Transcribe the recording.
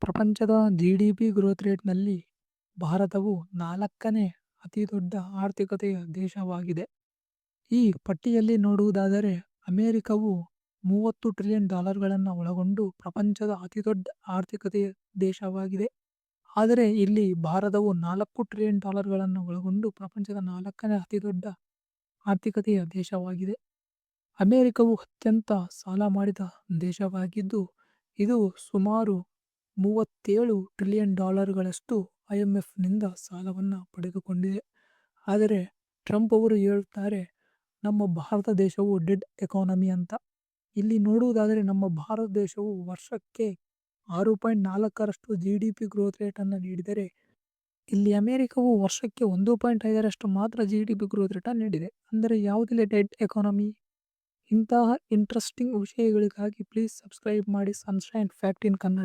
ಪ್ರಪಂಚದ GDP growth ರೇಟ್‌ನಲ್ಲಿ ಭಾರತವು 4ನೇ ಅತಿದೊಡ್ಡ ಆರ್ಥಿಕತೆಯ ದೇಶವಾಗಿದೆ. ಈ ಪಟ್ಟಿಯಲ್ಲಿ ನೋಡುವುದಾದರೆ ಅಮೆರಿಕವು $30 ಟ್ರಿಲಿಯನ್ ಒಳಗೊಂಡು ಪ್ರಪಂಚದ ಅತಿದೊಡ್ಡ ಆರ್ಥಿಕತೆಯ ದೇಶವಾಗಿದೆ. ಆದರೆ ಇಲ್ಲಿ ಭಾರತವು $4 ಟ್ರಿಲಿಯನ್ ಒಳಗೊಂಡು ಪ್ರಪಂಚದ 4ನೇ ಅತಿದೊಡ್ಡ ಆರ್ಥಿಕತೆಯ ದೇಶವಾಗಿದೆ. ಅಮೆರಿಕವು ಅತ್ಯಂತ ಸಾಲ ಮಾಡಿದ ದೇಶವಾಗಿದ್ದು, ಇದು ಸುಮಾರು $37 ಟ್ರಿಲಿಯನ್ ಗಳಷ್ಟು IMFನಿಂದ ಸಾಲವನ್ನು ಪಡೆದುಕೊಂಡಿದೆ. ಆದರೆ ಟ್ರಂಪ್ ಅವರು ಹೇಳುತ್ತಾರೆ, ನಮ್ಮ ಭಾರತ ದೇಶವು ಡೆಡ್ ಎಕಾನಮಿ ಅಂತ. ಇಲ್ಲಿ ನೋಡುವುದಾದರೆ ನಮ್ಮ ಭಾರತ ದೇಶವು ವರ್ಷಕ್ಕೆ 6.4ರಷ್ಟು GDP ಗ್ರೋತ್ ರೇಟನ್ನು ನೀಡಿದರೆ, ಇಲ್ಲಿ ಅಮೆರಿಕವು ವರ್ಷಕ್ಕೆ 1.5ರಷ್ಟು ಮಾತ್ರ GDP ಗ್ರೋತ್ ರೇಟನ್ನು ನೀಡಿದೆ. ಅಂದರೆ ಯಾವುದಿಲ್ಲ ಡೆಡ್ ಎಕಾನಮಿ. ಇಂತಹ ಇಂಟ್ರೆಸ್ಟಿಂಗ್ ವಿಷಯಗಳಿಗಾಗಿ ಪ್ಲೀಸ್ ಸಬ್ಸ್ಕ್ರೈಬ್ ಮಾಡಿ ಸನ್ಶೈನ್ ಫ್ಯಾಕ್ಟ್ ಇನ್ ಕನ್ನಡ.